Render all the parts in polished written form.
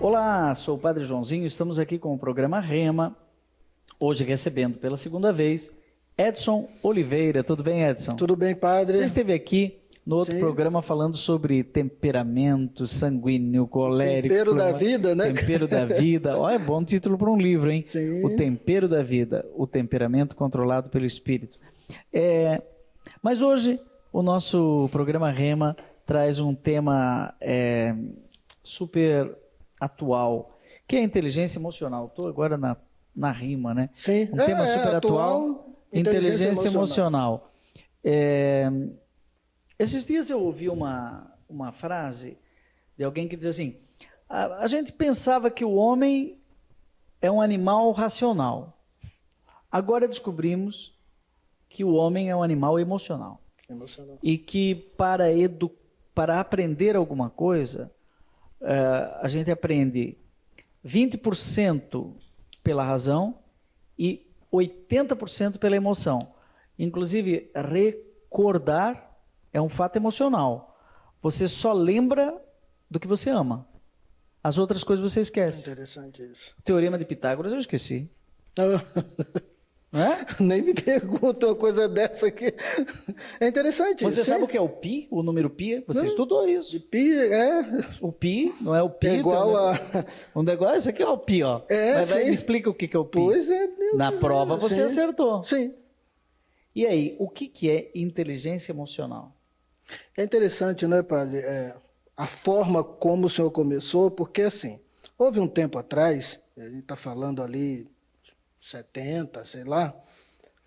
Olá, sou o Padre Joãozinho, estamos aqui com o programa Rema, hoje recebendo pela segunda vez Edson Oliveira. Tudo bem, Edson? Tudo bem, Padre. Você esteve aqui no outro programa falando sobre temperamento sanguíneo, colérico. Tempero da vida, né? Tempero da vida. Olha, é bom título para um livro, hein? Sim. O tempero da vida, o temperamento controlado pelo Espírito. Mas hoje o nosso programa Rema traz um tema super atual, que é a inteligência emocional. Estou agora na rima, né? Sim. Um tema super atual, inteligência emocional. Esses dias eu ouvi uma frase de alguém que diz assim, a gente pensava que o homem é um animal racional. Agora descobrimos que o homem é um animal emocional. E que para aprender alguma coisa, a gente aprende 20% pela razão e 80% pela emoção. Inclusive, recordar é um fato emocional. Você só lembra do que você ama. As outras coisas você esquece. Interessante isso. O Teorema de Pitágoras eu esqueci. Não é? Nem me pergunta uma coisa dessa aqui. É interessante isso. Você sabe o que é o pi? O número pi? Você estudou isso. De pi, O pi, não é o pi. É igual a... Um negócio, esse aqui é o pi, ó. Mas sim. me explica o que é o pi. Pois é. Na prova você acertou. Sim. E aí, o que é inteligência emocional? É interessante, né, Padre? A forma como o senhor começou, porque assim, houve um tempo atrás, a gente está falando ali 70, sei lá,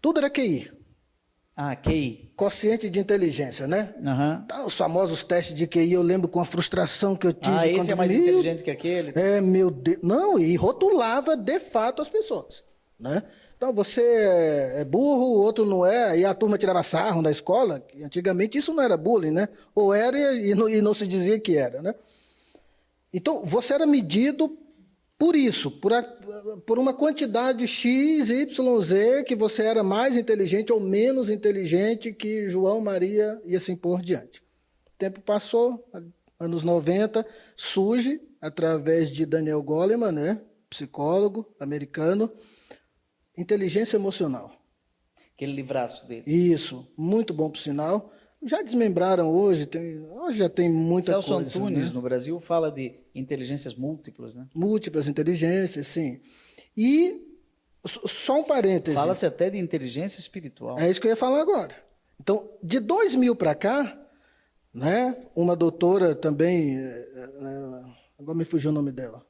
tudo era QI. Ah, QI. Quociente de inteligência, né? Uhum. Então, os famosos testes de QI, eu lembro com a frustração que eu tive. Ah, esse é mais inteligente que aquele? Meu Deus. Não, e rotulava de fato as pessoas, né? Então, você é burro, o outro não é, e a turma tirava sarro na escola, que antigamente isso não era bullying, né? Ou era e não se dizia que era, né? Então, você era medido por isso, por uma quantidade X, Y, Z, que você era mais inteligente ou menos inteligente que João, Maria e assim por diante. O tempo passou, anos 90, surge, através de Daniel Goleman, né, psicólogo americano, inteligência emocional. Aquele livraço dele. Isso, muito bom por sinal. Já desmembraram hoje já tem muita Celso coisa. Celso Antunes, né? no Brasil, fala de inteligências múltiplas, né? Múltiplas inteligências, sim. E, só um parêntese. Fala-se até de inteligência espiritual. É isso que eu ia falar agora. Então, de 2000 para cá, né, uma doutora também, agora me fugiu o nome dela,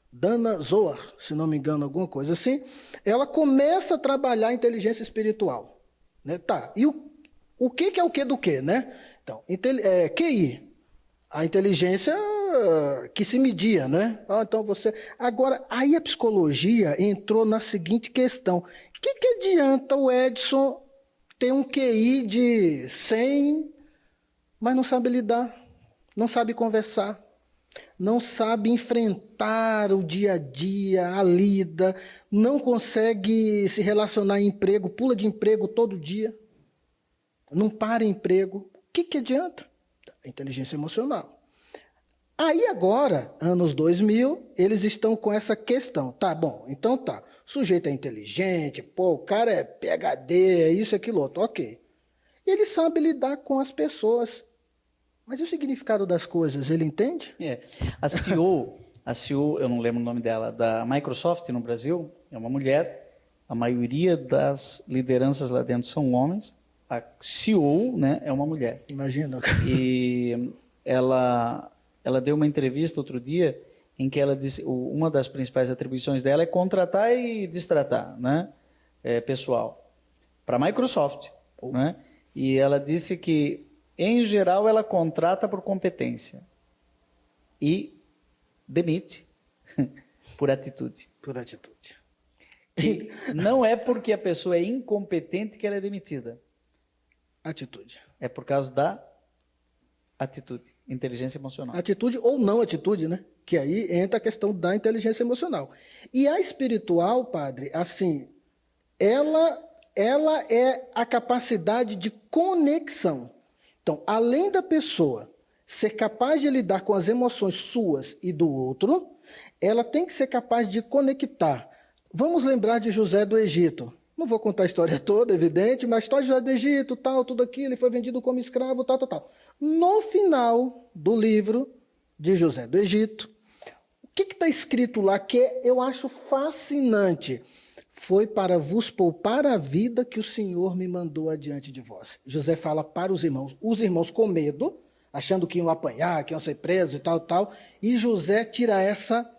Dana Zohar, se não me engano, alguma coisa assim, ela começa a trabalhar a inteligência espiritual. Né? Tá, e o que é o que do que, né? Então, QI, a inteligência que se media, né? Então você... Agora, aí a psicologia entrou na seguinte questão. O que adianta o Edson ter um QI de 100, mas não sabe lidar, não sabe conversar, não sabe enfrentar o dia a dia, a lida, não consegue se relacionar em emprego, pula de emprego todo dia, não para emprego. O que adianta? A inteligência emocional. Aí agora, anos 2000, eles estão com essa questão. Tá bom, então tá. O sujeito é inteligente, o cara é PhD, é isso, aquilo, outro. Ok. Ele sabe lidar com as pessoas. Mas e o significado das coisas, ele entende? A CEO, eu não lembro o nome dela, da Microsoft no Brasil, é uma mulher. A maioria das lideranças lá dentro são homens. A CEO, né, é uma mulher. Imagina. E ela deu uma entrevista outro dia em que ela disse uma das principais atribuições dela é contratar e destratar, né, pessoal para a Microsoft, né? E ela disse que em geral ela contrata por competência e demite por atitude. Por atitude. Que não é porque a pessoa é incompetente que ela é demitida. Atitude. É por causa da atitude, inteligência emocional. Atitude ou não atitude, né? Que aí entra a questão da inteligência emocional. E a espiritual, padre, assim, ela é a capacidade de conexão. Então, além da pessoa ser capaz de lidar com as emoções suas e do outro, ela tem que ser capaz de conectar. Vamos lembrar de José do Egito. Não vou contar a história toda, evidente, mas a história de José do Egito, tal, tudo aquilo, ele foi vendido como escravo, tal, tal, tal. No final do livro de José do Egito, o que está escrito lá que eu acho fascinante? Foi para vos poupar a vida que o Senhor me mandou adiante de vós. José fala para os irmãos com medo, achando que iam apanhar, que iam ser presos e tal, tal, e José tira essa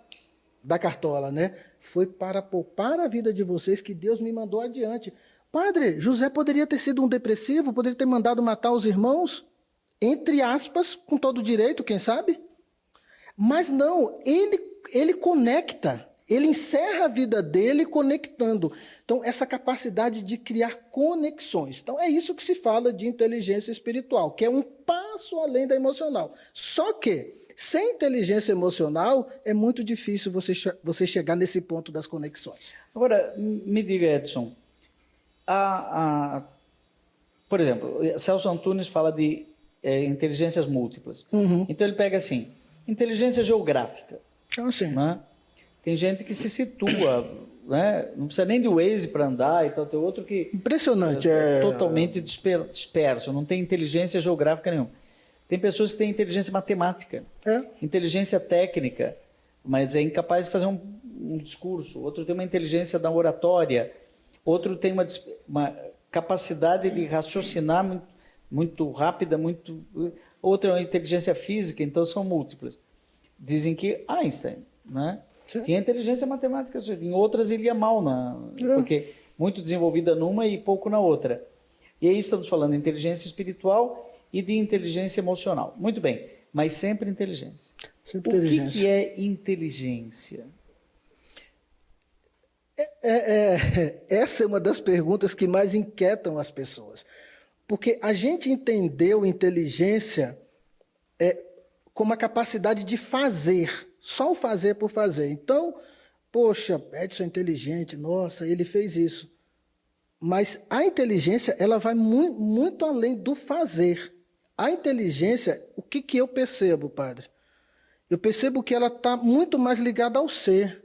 da cartola, né? Foi para poupar a vida de vocês que Deus me mandou adiante. Padre, José poderia ter sido um depressivo, poderia ter mandado matar os irmãos, entre aspas, com todo direito, quem sabe? Mas não, ele conecta, ele encerra a vida dele conectando. Então, essa capacidade de criar conexões. Então, é isso que se fala de inteligência espiritual, que é um passo além da emocional. Só que, sem inteligência emocional, é muito difícil você chegar nesse ponto das conexões. Agora, me diga, Edson, por exemplo, Celso Antunes fala de inteligências múltiplas. Uhum. Então, ele pega assim, inteligência geográfica. Então, sim. Né? Tem gente que se situa, né? Não precisa nem de Waze para andar e tal, tem outro que... Impressionante. Totalmente disperso, não tem inteligência geográfica nenhuma. Tem pessoas que têm inteligência matemática, inteligência técnica, mas é incapaz de fazer um discurso. Outro tem uma inteligência da oratória, outro tem uma capacidade de raciocinar muito rápida, outra é uma inteligência física, então são múltiplas. Dizem que Einstein, né? Tinha inteligência matemática, em outras ele ia mal, porque muito desenvolvida numa e pouco na outra. E aí estamos falando de inteligência espiritual e de inteligência emocional. Muito bem, mas sempre inteligência. Sempre inteligência. O que é inteligência? Essa é uma das perguntas que mais inquietam as pessoas. Porque a gente entendeu inteligência como a capacidade de fazer, só o fazer por fazer. Então, poxa, Edson é inteligente, nossa, ele fez isso. Mas a inteligência, ela vai muito além do fazer. A inteligência, o que eu percebo, padre? Eu percebo que ela está muito mais ligada ao ser.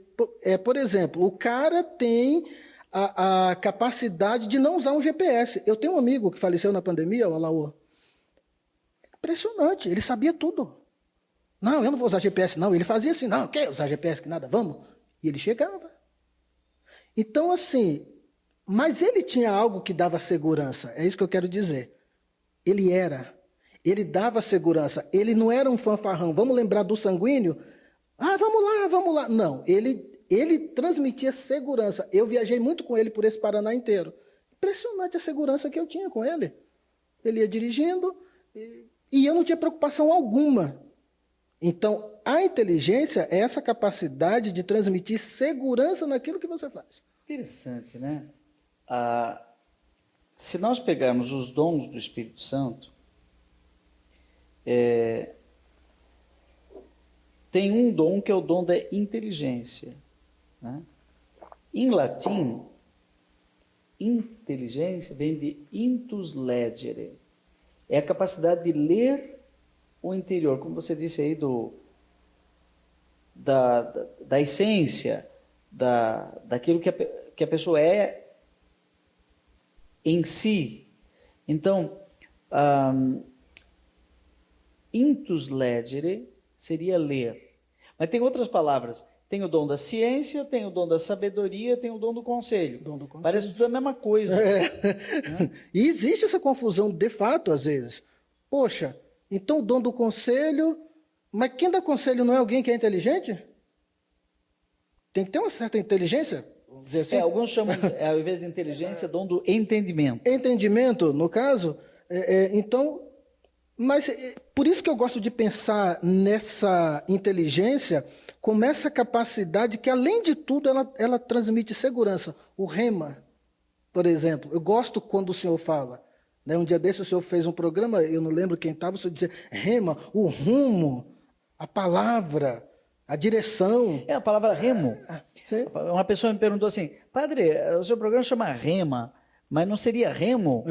Por exemplo, o cara tem a capacidade de não usar um GPS. Eu tenho um amigo que faleceu na pandemia, o Alaô. Impressionante, ele sabia tudo. Não, eu não vou usar GPS, não. Ele fazia assim, não, quer usar GPS, que nada, vamos. E ele chegava. Então, assim, mas ele tinha algo que dava segurança, é isso que eu quero dizer. Ele dava segurança, ele não era um fanfarrão. Vamos lembrar do sanguíneo? Vamos lá. Não, ele transmitia segurança. Eu viajei muito com ele por esse Paraná inteiro. Impressionante a segurança que eu tinha com ele. Ele ia dirigindo e eu não tinha preocupação alguma. Então, a inteligência é essa capacidade de transmitir segurança naquilo que você faz. Interessante, né? Se nós pegarmos os dons do Espírito Santo, tem um dom que é o dom da inteligência. Né? Em latim, inteligência vem de intus legere. É a capacidade de ler o interior, como você disse aí, da essência, daquilo que a pessoa é em si. Então, intus legere seria ler. Mas tem outras palavras. Tem o dom da ciência, tem o dom da sabedoria, tem o dom do conselho. Parece tudo a mesma coisa. Né? E existe essa confusão, de fato, às vezes. Poxa, então o dom do conselho... Mas quem dá conselho não é alguém que é inteligente? Tem que ter uma certa inteligência, vamos dizer assim. Alguns chamam, ao invés de inteligência, dom do entendimento. Entendimento, no caso. Então, mas por isso que eu gosto de pensar nessa inteligência como essa capacidade que, além de tudo, ela transmite segurança. O rema, por exemplo. Eu gosto quando o senhor fala. Né? Um dia desse o senhor fez um programa, eu não lembro quem estava, o senhor dizia rema, o rumo, a palavra, a direção. A palavra remo. Sim. Uma pessoa me perguntou assim, padre, o seu programa chama rema, mas não seria remo,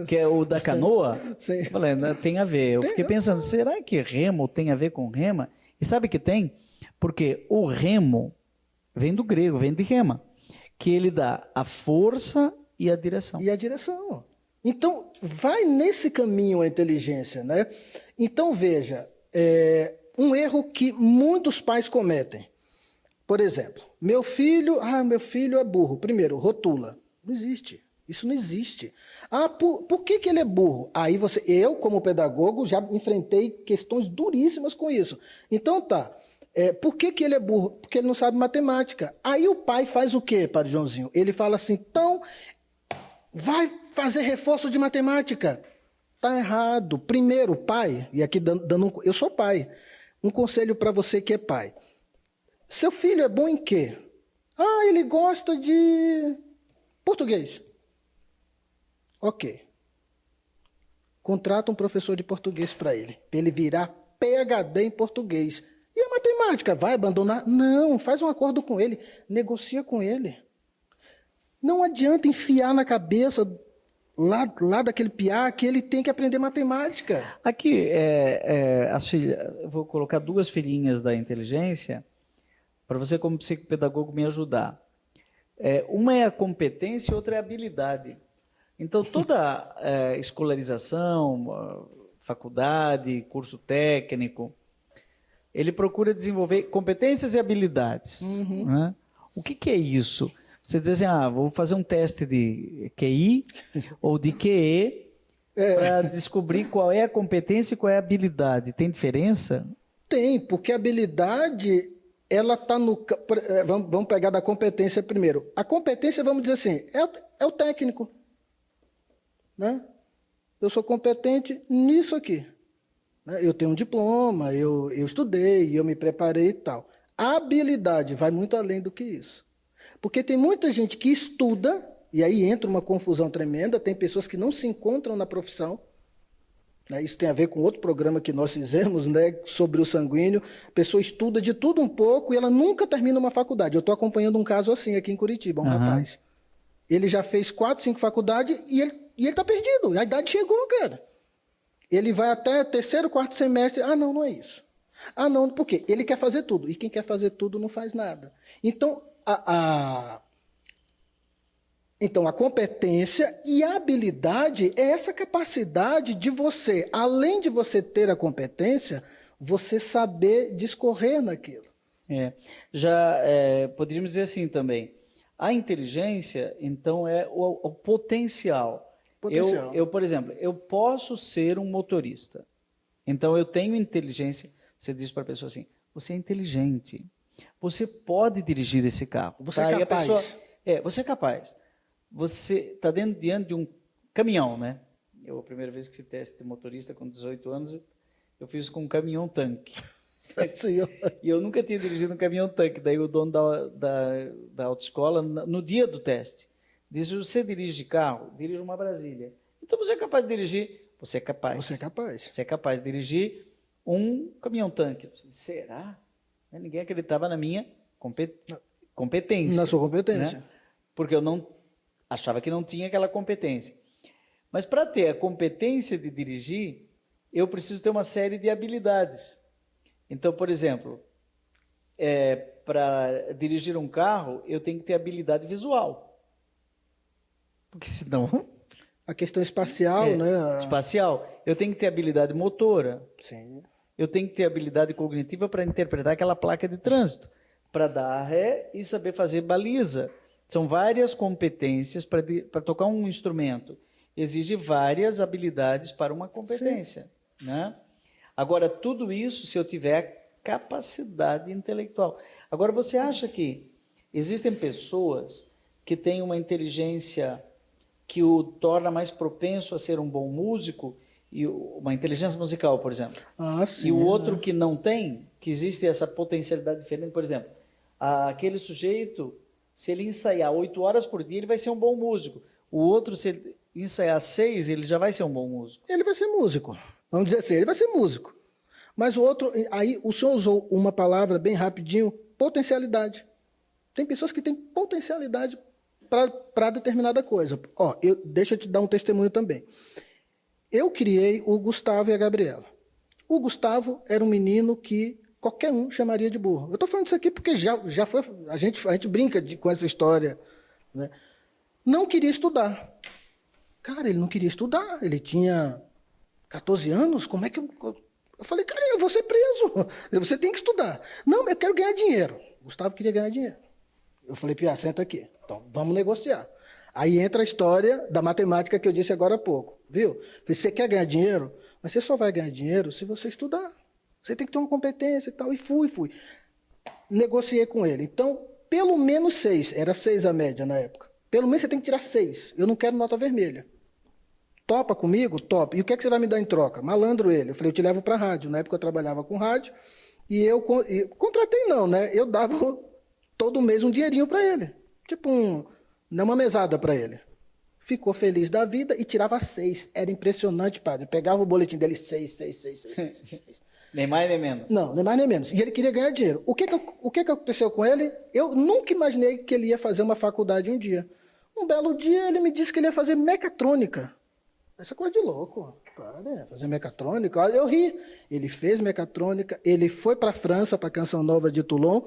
que é o da canoa? Sim. Eu falei, tem a ver. Eu fiquei pensando, será que remo tem a ver com rema? E sabe que tem? Porque o remo vem do grego, vem de rema, que ele dá a força e a direção. E a direção. Então, vai nesse caminho a inteligência, né? Então, veja, um erro que muitos pais cometem. Por exemplo, meu filho é burro. Primeiro, rotula. Não existe. Isso não existe. Por que ele é burro? Aí eu, como pedagogo, já enfrentei questões duríssimas com isso. Então, tá. Por que ele é burro? Porque ele não sabe matemática. Aí o pai faz o quê, Padre Joãozinho? Ele fala assim, então, vai fazer reforço de matemática. Tá errado. Primeiro, pai, e aqui eu sou pai, um conselho para você que é pai. Seu filho é bom em quê? Ele gosta de português. Ok. Contrata um professor de português para ele virar PhD em português. E a matemática, vai abandonar? Não, faz um acordo com ele, negocia com ele. Não adianta enfiar na cabeça lá daquele piá que ele tem que aprender matemática. Aqui, eu vou colocar 2 filhinhas da inteligência para você, como psicopedagogo, me ajudar. Uma é a competência e outra é a habilidade. Então, toda escolarização, faculdade, curso técnico, ele procura desenvolver competências e habilidades. Uhum. Né? O que é isso? Você diz assim, vou fazer um teste de QI ou de QE para descobrir qual é a competência e qual é a habilidade. Tem diferença? Tem, porque a habilidade, ela está no... Vamos pegar da competência primeiro. A competência, vamos dizer assim, é o técnico. Né? Eu sou competente nisso aqui. Eu tenho um diploma, eu estudei, eu me preparei e tal. A habilidade vai muito além do que isso. Porque tem muita gente que estuda, e aí entra uma confusão tremenda, tem pessoas que não se encontram na profissão. Isso tem a ver com outro programa que nós fizemos, né, sobre o sanguíneo. A pessoa estuda de tudo um pouco e ela nunca termina uma faculdade. Eu estou acompanhando um caso assim aqui em Curitiba, um rapaz. Ele já fez 4, 5 faculdades e ele está perdido. A idade chegou, cara. Ele vai até 3º, 4º semestre. Não é isso. Não, por quê? Ele quer fazer tudo. E quem quer fazer tudo não faz nada. Então, a competência e a habilidade é essa capacidade de você, além de você ter a competência, você saber discorrer naquilo. Poderíamos dizer assim também. A inteligência, então, é o potencial. Eu, por exemplo, eu posso ser um motorista. Então, eu tenho inteligência. Você diz para a pessoa assim, você é inteligente. Você pode dirigir esse carro. Você é capaz. Você é capaz. Você está diante de um caminhão, né? A primeira vez que fiz teste de motorista, com 18 anos, eu fiz com um caminhão-tanque. E eu nunca tinha dirigido um caminhão-tanque. Daí o dono da autoescola, no dia do teste, disse, você dirige carro? Dirige uma Brasília. Então você é capaz de dirigir? Você é capaz. Você é capaz. Você é capaz de dirigir um caminhão-tanque. Será? Ninguém acreditava na minha competência. Na sua competência. Né? Porque eu não achava que não tinha aquela competência. Mas para ter a competência de dirigir, eu preciso ter uma série de habilidades. Então, por exemplo, para dirigir um carro, eu tenho que ter habilidade visual. Porque senão... A questão espacial, né? Espacial. Eu tenho que ter habilidade motora. Sim. Eu tenho que ter habilidade cognitiva para interpretar aquela placa de trânsito, para dar ré e saber fazer baliza. São várias competências para tocar um instrumento. Exige várias habilidades para uma competência. Né? Agora, tudo isso se eu tiver capacidade intelectual. Agora, você acha que existem pessoas que têm uma inteligência que o torna mais propenso a ser um bom músico, e uma inteligência musical, por exemplo, sim, e o outro que não tem, que existe essa potencialidade diferente, por exemplo, aquele sujeito, se ele ensaiar 8 horas por dia, ele vai ser um bom músico. O outro, se ele ensaiar 6, ele já vai ser um bom músico. Ele vai ser músico. Vamos dizer assim, ele vai ser músico. Mas o outro, aí o senhor usou uma palavra bem rapidinho, potencialidade. Tem pessoas que têm potencialidade para determinada coisa. Deixa eu te dar um testemunho também. Eu criei o Gustavo e a Gabriela. O Gustavo era um menino que qualquer um chamaria de burro. Eu estou falando isso aqui porque já foi, a gente brinca com essa história, né? Não queria estudar. Cara, ele não queria estudar, ele tinha 14 anos, como é que eu falei, cara, eu vou ser preso, você tem que estudar. Não, eu quero ganhar dinheiro. Gustavo queria ganhar dinheiro. Eu falei, Pia, senta aqui, então vamos negociar. Aí entra a história da matemática que eu disse agora há pouco, viu? Você quer ganhar dinheiro? Mas você só vai ganhar dinheiro se você estudar. Você tem que ter uma competência e tal. E fui. Negociei com ele. Então, pelo menos 6. Era 6 a média na época. Pelo menos você tem que tirar 6. Eu não quero nota vermelha. Topa comigo? Topa. E o que é que você vai me dar em troca? Malandro ele. Eu falei, eu te levo para a rádio. Na época eu trabalhava com rádio. E eu contratei não, né? Eu dava todo mês um dinheirinho para ele. Tipo uma mesada para ele. Ficou feliz da vida e tirava 6. Era impressionante, padre. Pegava o boletim dele, 6. Nem mais nem menos. Não, nem mais nem menos. E ele queria ganhar dinheiro. O que aconteceu com ele? Eu nunca imaginei que ele ia fazer uma faculdade um dia. Um belo dia ele me disse que ele ia fazer mecatrônica. Essa coisa de louco. Para, fazer mecatrônica. Olha, eu ri. Ele fez mecatrônica, ele foi para a França, para a Canção Nova de Toulon.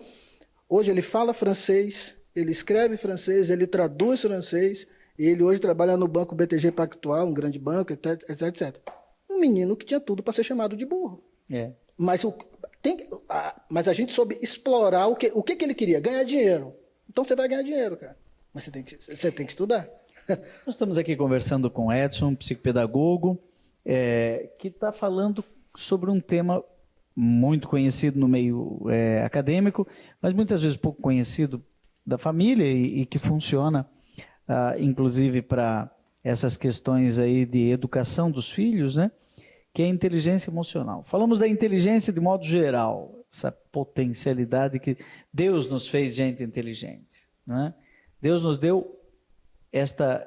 Hoje ele fala francês, ele escreve francês, ele traduz francês. Ele hoje trabalha no Banco BTG Pactual, um grande banco, etc. Um menino que tinha tudo para ser chamado de burro. É. Mas a gente soube explorar o que ele queria? Ganhar dinheiro. Então você vai ganhar dinheiro, cara. Mas você tem que estudar. Nós estamos aqui conversando com Edson, psicopedagogo, que está falando sobre um tema muito conhecido no meio acadêmico, mas muitas vezes pouco conhecido da família e que funciona, inclusive para essas questões aí de educação dos filhos, né? Que é a inteligência emocional. Falamos da inteligência de modo geral, essa potencialidade que Deus nos fez gente inteligente, né? Deus nos deu esta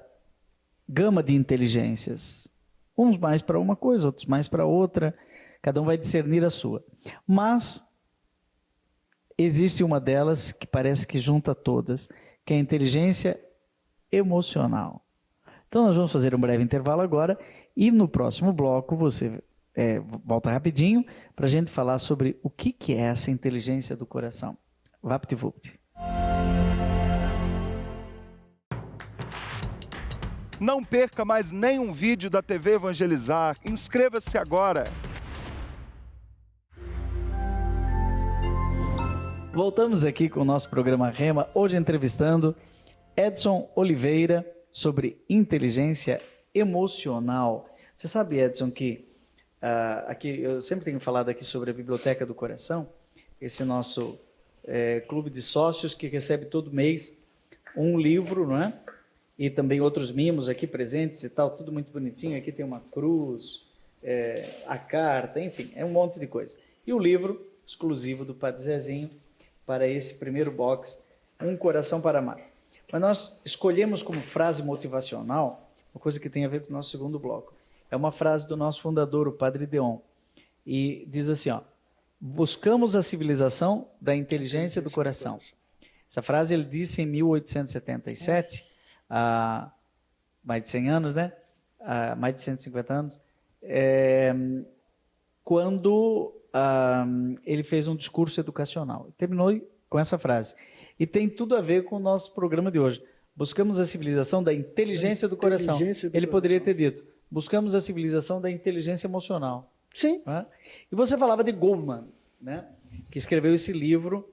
gama de inteligências, uns mais para uma coisa, outros mais para outra, cada um vai discernir a sua. Mas existe uma delas que parece que junta todas, que é a inteligência emocional. Então nós vamos fazer um breve intervalo agora e no próximo bloco você volta rapidinho para a gente falar sobre o que é essa inteligência do coração. VaptVupt. Não perca mais nenhum vídeo da TV Evangelizar. Inscreva-se agora. Voltamos aqui com o nosso programa Rema, hoje entrevistando Edson Oliveira sobre inteligência emocional. Você sabe, Edson, que aqui eu sempre tenho falado aqui sobre a Biblioteca do Coração, esse nosso clube de sócios que recebe todo mês um livro, não é? E também outros mimos aqui presentes e tal, tudo muito bonitinho. Aqui tem uma cruz, a carta, enfim, é um monte de coisa. E o livro exclusivo do Padre Zezinho para esse primeiro box, Um Coração para Amar. Mas nós escolhemos como frase motivacional uma coisa que tem a ver com o nosso segundo bloco. É uma frase do nosso fundador, o Padre Deon, e diz assim, ó: buscamos a civilização da inteligência do coração. Essa frase ele disse em 1877, há mais de 100 anos, né? Há mais de 150 anos, quando ele fez um discurso educacional. Terminou com essa frase. E tem tudo a ver com o nosso programa de hoje. Buscamos a civilização da inteligência do coração. Ele poderia ter dito, buscamos a civilização da inteligência emocional. Sim. Né? E você falava de Goleman, né? Que escreveu esse livro,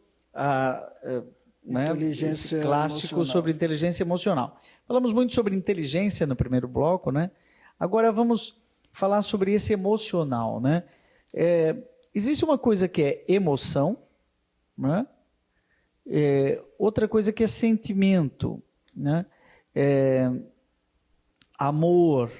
esse clássico emocional. Sobre inteligência emocional. Falamos muito sobre inteligência no primeiro bloco, né? Agora vamos falar sobre esse emocional, né? Existe uma coisa que é emoção, né? Outra coisa que é sentimento, né? Amor.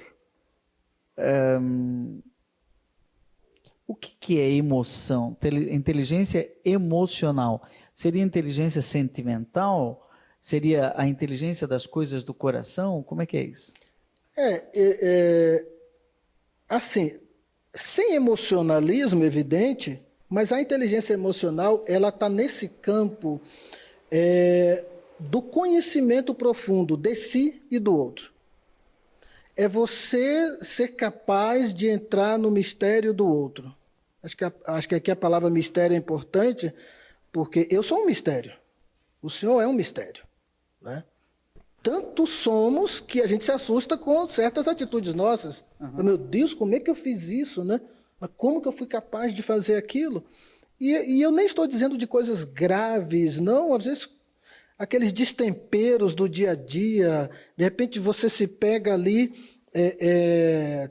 O que é emoção? Inteligência emocional. Seria inteligência sentimental? Seria a inteligência das coisas do coração? Como é que é isso? Assim, sem emocionalismo, evidente, mas a inteligência emocional, ela está nesse campo do conhecimento profundo de si e do outro. É você ser capaz de entrar no mistério do outro. Acho que aqui a palavra mistério é importante, porque eu sou um mistério. O Senhor é um mistério, né? Tanto somos que a gente se assusta com certas atitudes nossas. Meu Deus, como é que eu fiz isso, né? Mas como que eu fui capaz de fazer aquilo? E eu nem estou dizendo de coisas graves, não. Às vezes, aqueles destemperos do dia a dia, de repente você se pega ali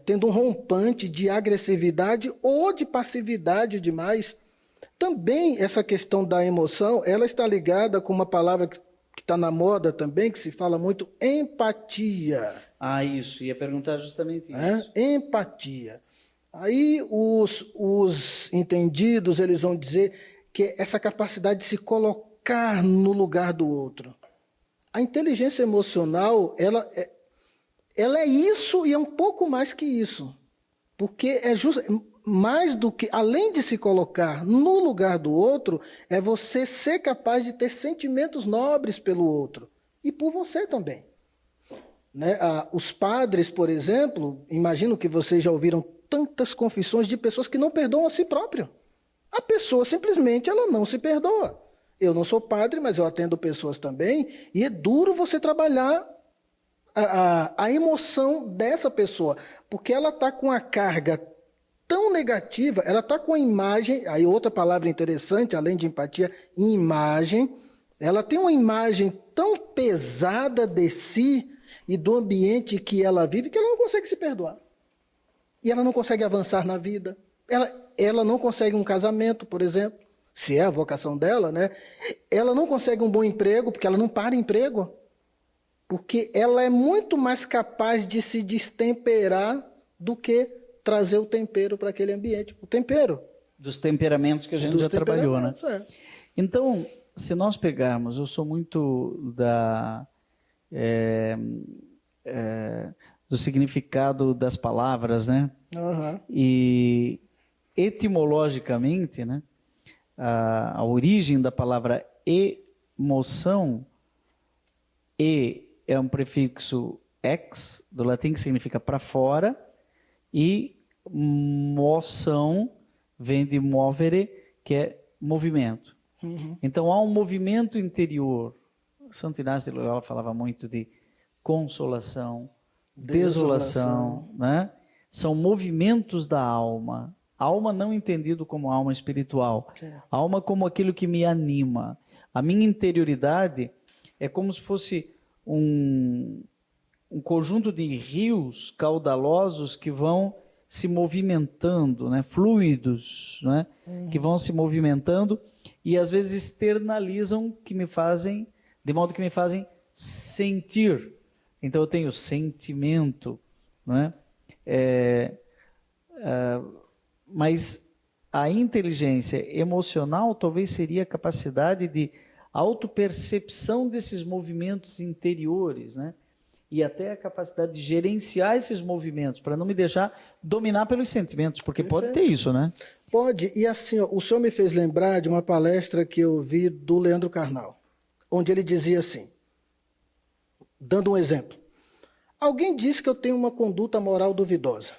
tendo um rompante de agressividade ou de passividade demais. Também essa questão da emoção, ela está ligada com uma palavra que está na moda também, que se fala muito, empatia. Ah, isso. Ia perguntar justamente isso. Empatia. Aí os entendidos, eles vão dizer que essa capacidade de se colocar no lugar do outro. A inteligência emocional, ela é isso e é um pouco mais que isso. Porque é mais do que, além de se colocar no lugar do outro, é você ser capaz de ter sentimentos nobres pelo outro e por você também. Né? Os padres, por exemplo, imagino que vocês já ouviram tantas confissões de pessoas que não perdoam a si próprio. A pessoa simplesmente ela não se perdoa. Eu não sou padre, mas eu atendo pessoas também, e é duro você trabalhar a emoção dessa pessoa, porque ela está com a carga tão negativa, ela está com a imagem, aí outra palavra interessante, além de empatia, imagem, ela tem uma imagem tão pesada de si e do ambiente que ela vive, que ela não consegue se perdoar. E ela não consegue avançar na vida. Ela não consegue um casamento, por exemplo, se é a vocação dela, né? Ela não consegue um bom emprego, porque ela não para emprego. Porque ela é muito mais capaz de se destemperar do que trazer o tempero para aquele ambiente. O tempero. Dos temperamentos que a gente já trabalhou, né? Então, se nós pegarmos, eu sou muito do significado das palavras, né? E etimologicamente, né? A origem da palavra emoção, é um prefixo ex, do latim, que significa para fora, e moção vem de movere, que é movimento. Então há um movimento interior. Santo Inácio de Loyola falava muito de consolação, desolação, né? São movimentos da alma. Alma não entendido como alma espiritual. Alma como aquilo que me anima. A minha interioridade é como se fosse um conjunto de rios caudalosos que vão se movimentando, né? Fluidos, né? Que vão se movimentando e às vezes externalizam, de modo que me fazem sentir. Então eu tenho sentimento, né? Mas a inteligência emocional talvez seria a capacidade de autopercepção desses movimentos interiores, né? E até a capacidade de gerenciar esses movimentos, para não me deixar dominar pelos sentimentos, porque pode ter isso, né? Pode, e assim, o senhor me fez lembrar de uma palestra que eu vi do Leandro Carnal, onde ele dizia assim, dando um exemplo, alguém disse que eu tenho uma conduta moral duvidosa.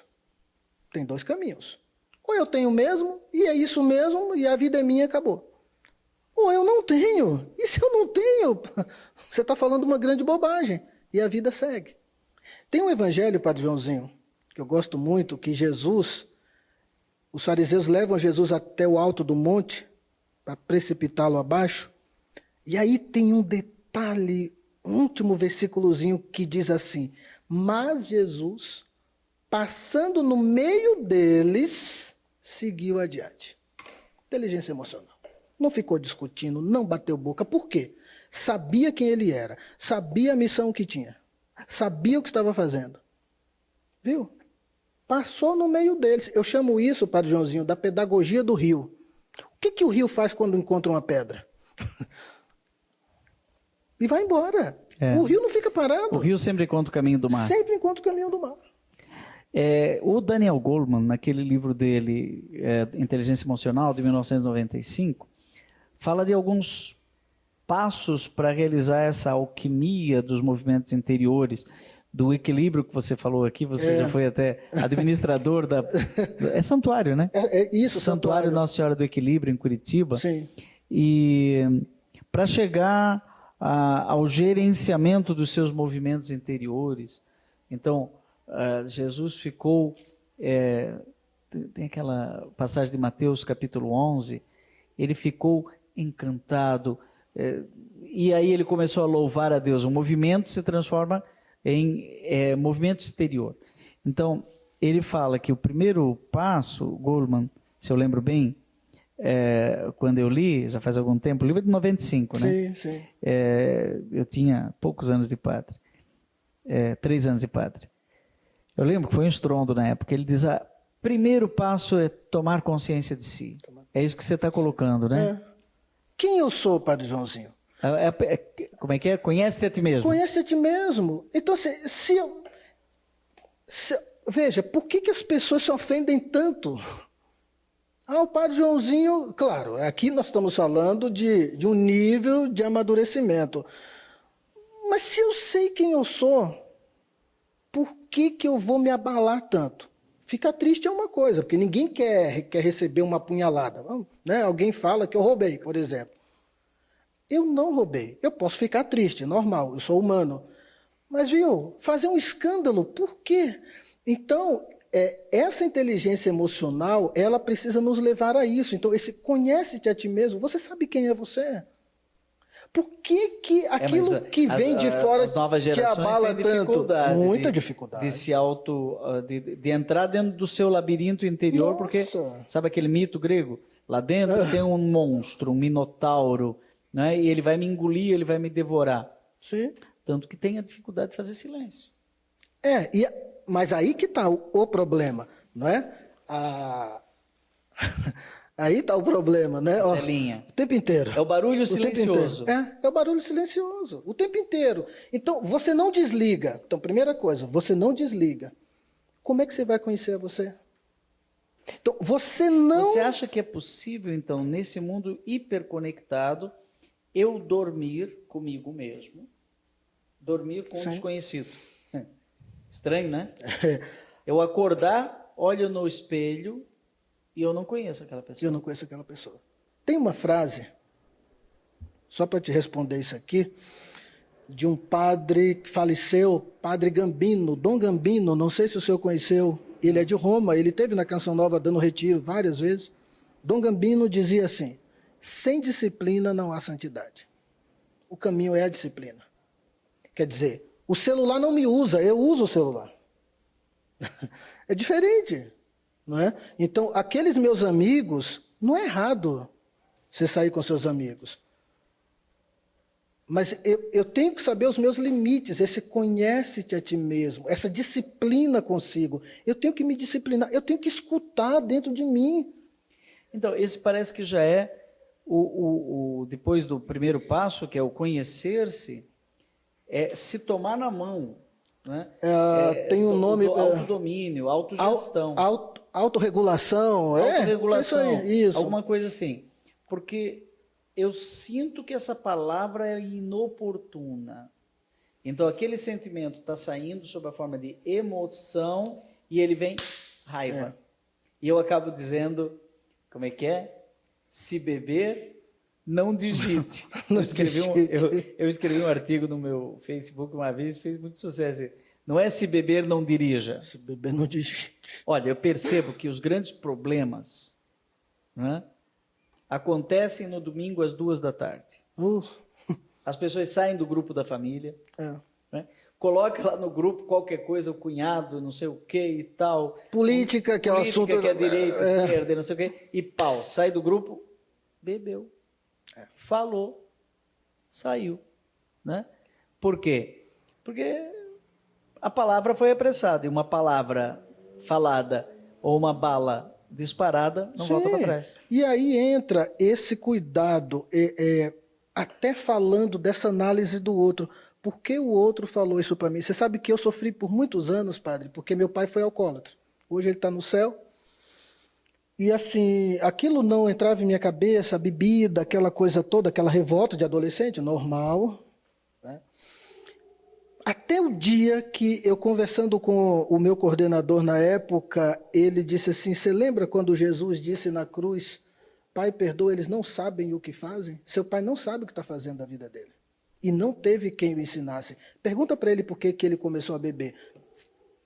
Tem dois caminhos. Ou eu tenho mesmo, e é isso mesmo, e a vida é minha e acabou. Ou eu não tenho. E se eu não tenho? Você está falando uma grande bobagem. E a vida segue. Tem um evangelho, Padre Joãozinho, que eu gosto muito, que Jesus, os fariseus levam Jesus até o alto do monte, para precipitá-lo abaixo, e aí tem um detalhe, um último versículozinho que diz assim, mas Jesus, passando no meio deles, seguiu adiante. Inteligência emocional. Não ficou discutindo, não bateu boca. Por quê? Sabia quem ele era, sabia a missão que tinha, sabia o que estava fazendo. Viu? Passou no meio deles. Eu chamo isso, Padre Joãozinho, da pedagogia do rio. O que o rio faz quando encontra uma pedra? E vai embora. O rio não fica parado. O rio sempre encontra o caminho do mar. Sempre encontra o caminho do mar. O Daniel Goleman, naquele livro dele, Inteligência Emocional, de 1995, fala de alguns passos para realizar essa alquimia dos movimentos interiores, do equilíbrio que você falou aqui, você já foi até administrador da... É santuário, né? É isso, Santuário Nossa Senhora do Equilíbrio, em Curitiba. Sim. E para chegar ao gerenciamento dos seus movimentos interiores. Então, Jesus ficou... tem aquela passagem de Mateus, capítulo 11, ele ficou encantado, e aí ele começou a louvar a Deus. O movimento se transforma em movimento exterior. Então, ele fala que o primeiro passo, Goleman, se eu lembro bem, quando eu li, já faz algum tempo, o livro é de 95, né? Sim, sim. Eu tinha poucos anos de padre, 3 anos de padre. Eu lembro que foi um estrondo na época. Ele diz, primeiro passo é tomar consciência de si. É isso que você está colocando, né? Quem eu sou, Padre Joãozinho? Como é que é? Conhece-te a ti mesmo. Conhece a ti mesmo. Então, veja, por que as pessoas se ofendem tanto? O Padre Joãozinho, claro, aqui nós estamos falando de um nível de amadurecimento. Mas se eu sei quem eu sou, por que eu vou me abalar tanto? Ficar triste é uma coisa, porque ninguém quer receber uma apunhalada. Né? Alguém fala que eu roubei, por exemplo. Eu não roubei. Eu posso ficar triste, normal, eu sou humano. Mas, viu, fazer um escândalo, por quê? Então, essa inteligência emocional, ela precisa nos levar a isso. Então, esse conhece-te a ti mesmo, você sabe quem é você. Por que aquilo que vem de fora te abala tanto? Muita dificuldade. De entrar dentro do seu labirinto interior, porque sabe aquele mito grego? Lá dentro tem um monstro, um minotauro, né? E ele vai me engolir, ele vai me devorar. Sim. Tanto que tem a dificuldade de fazer silêncio. Mas aí que está o problema, não é? Aí está o problema, né? O tempo inteiro. É o barulho silencioso. É o barulho silencioso, o tempo inteiro. Então, você não desliga. Então, primeira coisa, você não desliga. Como é que você vai conhecer você? Então, você acha que é possível, então, nesse mundo hiperconectado, eu dormir comigo mesmo, dormir com o desconhecido? Estranho, né? Eu acordar, olho no espelho... E eu não conheço aquela pessoa. Eu não conheço aquela pessoa. Tem uma frase, só para te responder isso aqui, de um padre que faleceu, Padre Gambino, Dom Gambino, não sei se o senhor conheceu, ele é de Roma, ele esteve na Canção Nova dando retiro várias vezes. Dom Gambino dizia assim, sem disciplina não há santidade. O caminho é a disciplina. Quer dizer, o celular não me usa, eu uso o celular. É diferente. Não é? Então, aqueles meus amigos, não é errado você sair com seus amigos. Mas eu tenho que saber os meus limites, esse conhece-te a ti mesmo, essa disciplina consigo. Eu tenho que me disciplinar, eu tenho que escutar dentro de mim. Então, esse parece que já é depois do primeiro passo, que é o conhecer-se, é se tomar na mão. Né? Tem um nome... Autodomínio, autogestão. Autorregulação. Autorregulação, isso. Alguma coisa assim. Porque eu sinto que essa palavra é inoportuna. Então, aquele sentimento está saindo sob a forma de emoção e ele vem raiva. E eu acabo dizendo, como é que é? Se beber, não digite. Eu escrevi um artigo no meu Facebook uma vez, fez muito sucesso. Não é se beber, não dirija. Se beber, não dirija. Olha, eu percebo que os grandes problemas, né, acontecem no domingo às 14h. As pessoas saem do grupo da família, né, coloca lá no grupo qualquer coisa, o cunhado, não sei o que e tal. Política, que é o assunto... que é direita, esquerda, não sei o que, e pau, sai do grupo, bebeu, falou, saiu. Né? Por quê? Porque a palavra foi apressada, e uma palavra falada ou uma bala disparada não volta para trás. E aí entra esse cuidado, até falando dessa análise do outro. Por que o outro falou isso para mim? Você sabe que eu sofri por muitos anos, padre, porque meu pai foi alcoólatra. Hoje ele está no céu. E assim, aquilo não entrava em minha cabeça, a bebida, aquela coisa toda, aquela revolta de adolescente, normal. Né? Até o dia que eu, conversando com o meu coordenador na época, ele disse assim, você lembra quando Jesus disse na cruz, Pai, perdoa, eles não sabem o que fazem? Seu pai não sabe o que está fazendo da vida dele. E não teve quem o ensinasse. Pergunta para ele por que ele começou a beber.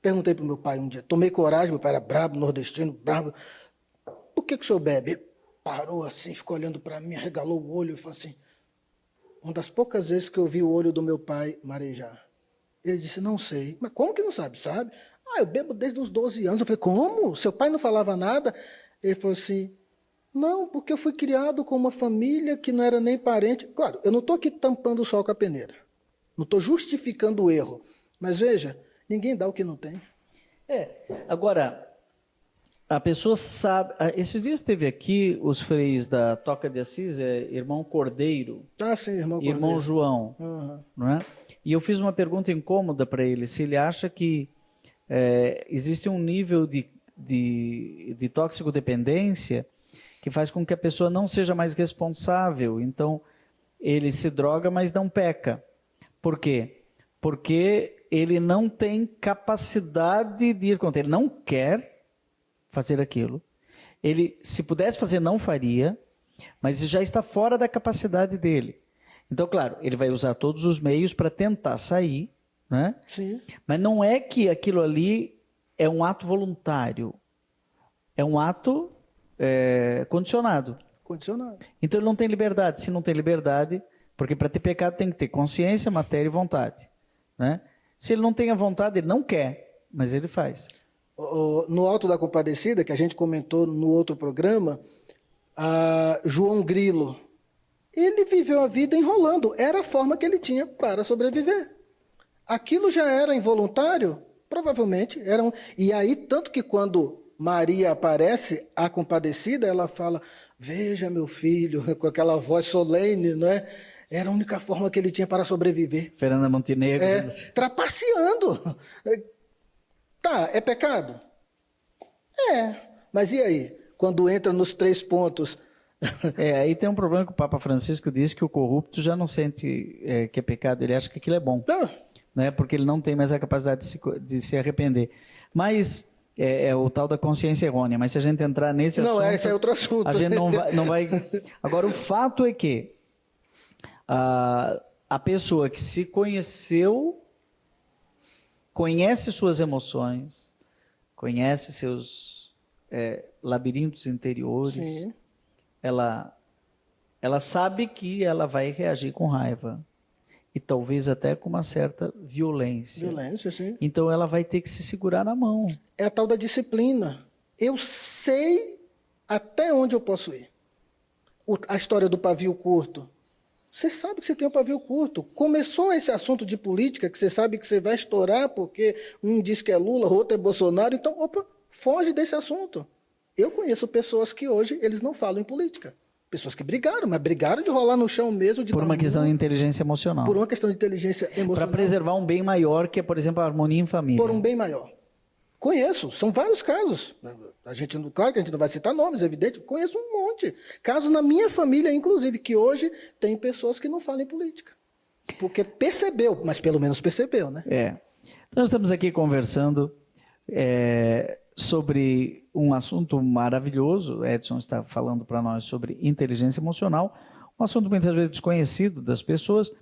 Perguntei para o meu pai um dia, tomei coragem, meu pai era brabo, nordestino, brabo. Por que o senhor bebe? Ele parou assim, ficou olhando para mim, arregalou o olho e falou assim, uma das poucas vezes que eu vi o olho do meu pai marejar. Ele disse, não sei. Mas como que não sabe? Sabe? Ah, eu bebo desde os 12 anos. Eu falei, como? Seu pai não falava nada? Ele falou assim, não, porque eu fui criado com uma família que não era nem parente. Claro, eu não estou aqui tampando o sol com a peneira. Não estou justificando o erro. Mas veja, ninguém dá o que não tem. Agora, a pessoa sabe... Esses dias teve aqui os freis da Toca de Assis, irmão Cordeiro. Ah, sim, irmão Cordeiro. Irmão João. Uhum. Não é? E eu fiz uma pergunta incômoda para ele, se ele acha que existe um nível de toxicodependência que faz com que a pessoa não seja mais responsável. Então, ele se droga, mas não peca. Por quê? Porque ele não tem capacidade de ir contra. Ele não quer fazer aquilo. Ele, se pudesse fazer, não faria, mas já está fora da capacidade dele. Então, claro, ele vai usar todos os meios para tentar sair, né? Sim. Mas não é que aquilo ali é um ato voluntário. É um ato condicionado. Condicionado. Então ele não tem liberdade. Se não tem liberdade, porque para ter pecado tem que ter consciência, matéria e vontade, né? Se ele não tem a vontade, ele não quer, mas ele faz. No Alto da Compadecida, que a gente comentou no outro programa, João Grilo, ele viveu a vida enrolando. Era a forma que ele tinha para sobreviver. Aquilo já era involuntário? Provavelmente. E aí, tanto que quando Maria aparece, a Compadecida, ela fala, veja meu filho, com aquela voz solene, não é? Era a única forma que ele tinha para sobreviver. Fernanda Montenegro. Trapaceando. Tá, é pecado? Mas e aí? Quando entra nos 3 pontos... Aí tem um problema que o Papa Francisco disse que o corrupto já não sente que é pecado, ele acha que aquilo é bom, né? Porque ele não tem mais a capacidade de se arrepender. Mas é o tal da consciência errônea, mas se a gente entrar nesse assunto... Não, esse é outro assunto. A gente não vai... Agora, o fato é que a pessoa que se conheceu, conhece suas emoções, conhece seus labirintos interiores... Sim. Ela sabe que ela vai reagir com raiva e talvez até com uma certa violência. Violência, sim. Então ela vai ter que se segurar na mão. É a tal da disciplina. Eu sei até onde eu posso ir. A história do pavio curto. Você sabe que você tem um pavio curto. Começou esse assunto de política, que você sabe que você vai estourar porque um diz que é Lula, o outro é Bolsonaro. Então, foge desse assunto. Eu conheço pessoas que hoje eles não falam em política. Pessoas que brigaram, mas brigaram de rolar no chão mesmo. Por uma questão de inteligência emocional. Por uma questão de inteligência emocional. Para preservar um bem maior, que é, por exemplo, a harmonia em família. Por um bem maior. Conheço, são vários casos. Claro que a gente não vai citar nomes, é evidente. Conheço um monte. Casos na minha família, inclusive, que hoje tem pessoas que não falam em política. Porque percebeu, mas pelo menos percebeu, né? Então, nós estamos aqui conversando sobre um assunto maravilhoso. Edson está falando para nós sobre inteligência emocional, um assunto muitas vezes desconhecido das pessoas,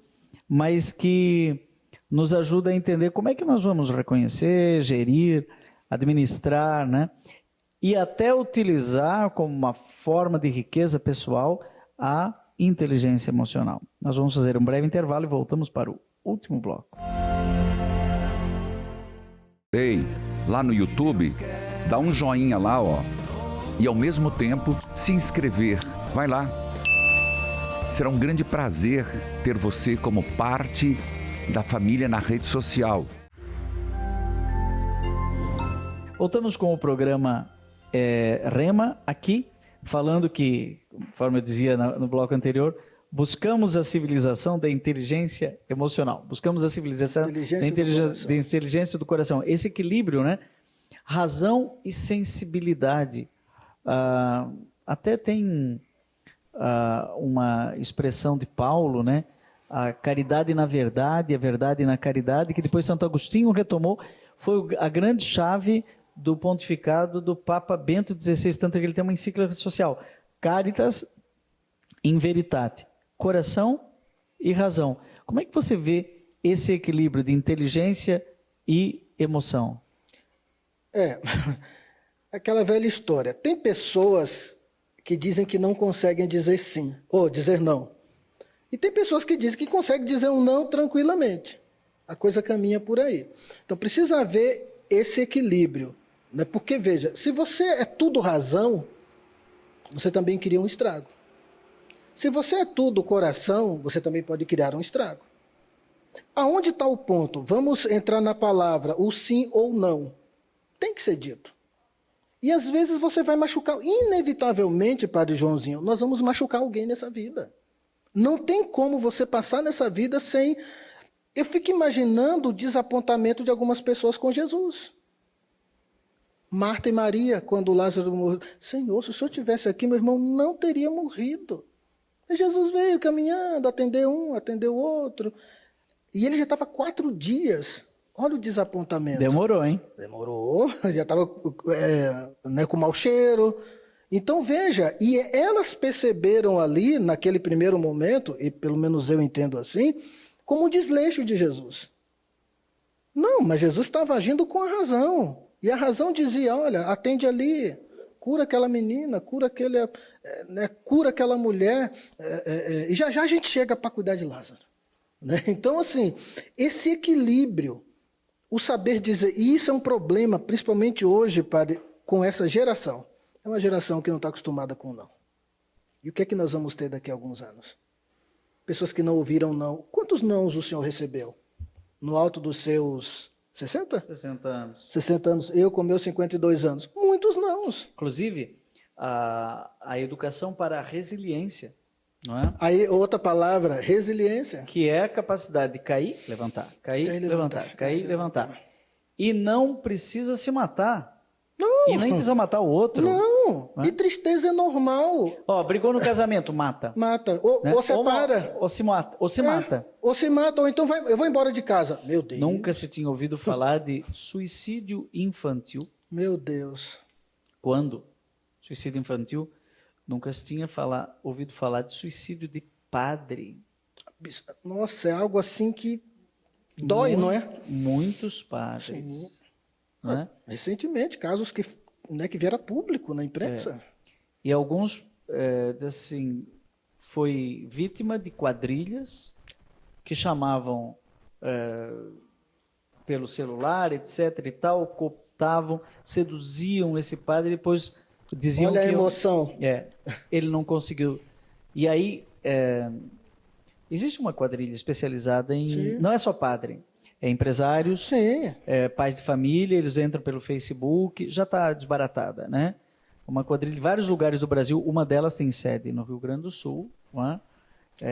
mas que nos ajuda a entender como é que nós vamos reconhecer, gerir, administrar, né? E até utilizar como uma forma de riqueza pessoal a inteligência emocional. Nós vamos fazer um breve intervalo e voltamos para o último bloco. Ei, lá no YouTube, dá um joinha lá, ó, e ao mesmo tempo se inscrever. Vai lá. Será um grande prazer ter você como parte da família na rede social. Voltamos com o programa Rema aqui, falando que, conforme eu dizia no bloco anterior, buscamos a civilização da inteligência emocional. Buscamos a civilização da inteligência do coração. Esse equilíbrio, né? Razão e sensibilidade. Até tem uma expressão de Paulo, né? a caridade na verdade, a verdade na caridade, que depois Santo Agostinho retomou, foi a grande chave do pontificado do Papa Bento XVI, tanto que ele tem uma encíclica social, Caritas in Veritate, coração e razão. Como é que você vê esse equilíbrio de inteligência e emoção? Aquela velha história. Tem pessoas que dizem que não conseguem dizer sim, ou dizer não. E tem pessoas que dizem que conseguem dizer um não tranquilamente. A coisa caminha por aí. Então precisa haver esse equilíbrio, né? Porque, veja, se você é tudo razão, você também cria um estrago. Se você é tudo coração, você também pode criar um estrago. Aonde está o ponto? Vamos entrar na palavra, o sim ou não. Tem que ser dito. E às vezes você vai machucar, inevitavelmente, Padre Joãozinho, nós vamos machucar alguém nessa vida. Não tem como você passar nessa vida sem... Eu fico imaginando o desapontamento de algumas pessoas com Jesus. Marta e Maria, quando Lázaro morreu, Senhor, se o Senhor estivesse aqui, meu irmão não teria morrido. E Jesus veio caminhando, atendeu um, atendeu outro. E ele já estava 4 dias. Olha o desapontamento. Demorou, hein? Demorou, já estava com mau cheiro. Então, veja, e elas perceberam ali, naquele primeiro momento, e pelo menos eu entendo assim, como um desleixo de Jesus. Não, mas Jesus estava agindo com a razão. E a razão dizia, olha, atende ali, cura aquela menina, cura aquela mulher, e já já a gente chega para cuidar de Lázaro. Né? Então, assim, esse equilíbrio, o saber dizer, e isso é um problema, principalmente hoje, padre, com essa geração. É uma geração que não está acostumada com não. E o que é que nós vamos ter daqui a alguns anos? Pessoas que não ouviram não. Quantos nãos o senhor recebeu? No alto dos seus 60? 60 anos. 60 anos. Eu com meus 52 anos. Muitos nãos. Inclusive, a educação para a resiliência, não é? Aí, outra palavra, resiliência. Que é a capacidade de cair, levantar, cair, levantar, cair, levantar. E não precisa se matar. Não. E nem precisa matar o outro. Não. Né? E tristeza é normal. Ó, brigou no casamento, mata. Mata. Né? Ou separa. Ou se mata. Ou se mata. Ou se mata, ou então eu vou embora de casa. Meu Deus. Nunca se tinha ouvido falar de suicídio infantil. Meu Deus. Quando? Suicídio infantil. Nunca se tinha ouvido falar de suicídio de padre. Nossa, é algo assim que dói, não é? Muitos padres. Sim. Não é? Recentemente, casos que vieram a público na imprensa. E alguns, assim, foi vítima de quadrilhas que chamavam pelo celular, etc. e tal, cooptavam, seduziam esse padre e depois diziam Olha que... a emoção. Ele não conseguiu. E aí, existe uma quadrilha especializada em... Sim. Não é só padre, é empresários, Sim. pais de família, eles entram pelo Facebook, já está desbaratada, né? Uma quadrilha de vários lugares do Brasil, uma delas tem sede no Rio Grande do Sul, não é?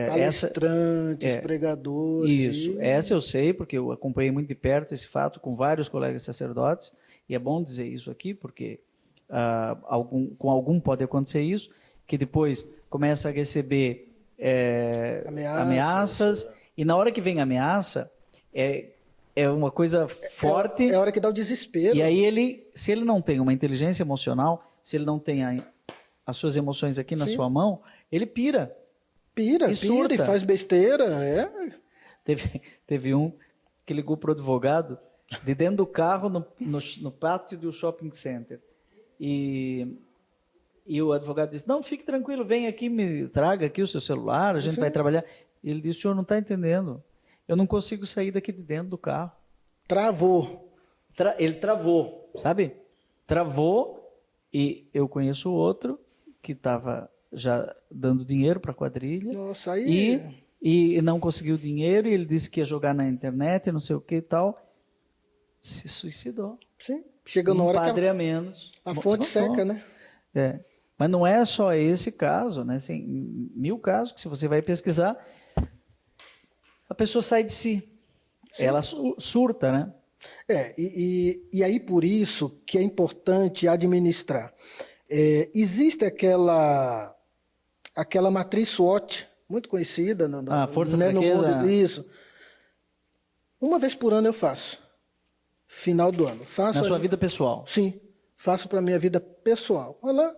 Palestrantes, pregadores. Isso, essa eu sei, porque eu acompanhei muito de perto esse fato com vários colegas sacerdotes, e é bom dizer isso aqui, porque com algum pode acontecer isso, que depois começa a receber ameaças, e na hora que vem a ameaça, é uma coisa forte. É a hora que dá o desespero. E aí se ele não tem uma inteligência emocional, se ele não tem as suas emoções aqui na sua mão, ele pira. Pira, e faz besteira. Teve um que ligou para o advogado de dentro do carro no pátio do shopping center. E o advogado disse, não, fique tranquilo, vem aqui, me traga aqui o seu celular, a gente vai trabalhar. E ele disse, o senhor não está entendendo. Eu não consigo sair daqui de dentro do carro. Travou. Ele travou, sabe? Travou, e eu conheço outro que estava já dando dinheiro para a quadrilha. Nossa, aí... E não conseguiu dinheiro, e ele disse que ia jogar na internet, não sei o que e tal. Se suicidou. Sim, chega na hora padre que a menos. a fonte seca, né? Mas não é só esse caso, né? Assim, 1000 casos que se você vai pesquisar, a pessoa sai de si. Sim. Ela surta, né? E aí por isso que é importante administrar. Existe aquela matriz SWOT, muito conhecida. Força, né, no Fraqueza. mundo. Isso. Uma vez por ano eu faço. Final do ano. Faço Na sua ali- vida pessoal. Sim, faço para minha vida pessoal. Olha lá,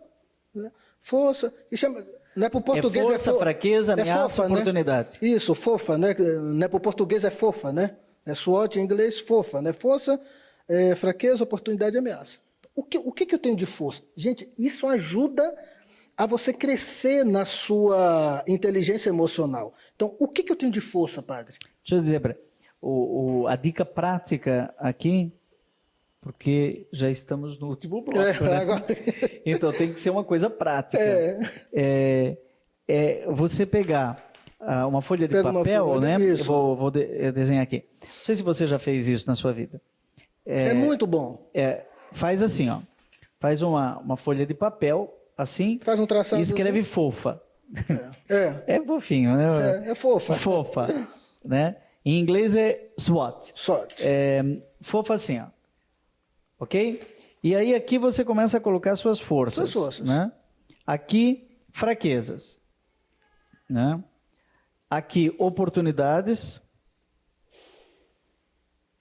né? Força, e chama, não é para o português força, fraqueza, ameaça, fofa, oportunidade. Né? Isso, fofa, né? Não é para o português, é fofa, né? É SWOT em inglês, fofa, né? Força, fraqueza, oportunidade e ameaça. O que eu tenho de força? Gente, isso ajuda a você crescer na sua inteligência emocional. Então, o que eu tenho de força, padre? Deixa eu dizer, a dica prática aqui, porque já estamos no último bloco, né? Agora... Então tem que ser uma coisa prática. Você pegar uma folha de Pega uma papel, folha, né? isso. Eu vou desenhar aqui. Não sei se você já fez isso na sua vida. É muito bom. Faz assim, ó. Faz uma folha de papel, assim, Faz um traçado. e escreve fofa. É fofinho, né? é fofa. Fofa, né? Em inglês é SWOT. Sorte. Fofa assim, ó. Ok? E aí aqui você começa a colocar suas forças. Suas forças. Né? Aqui, fraquezas. Né? Aqui, oportunidades,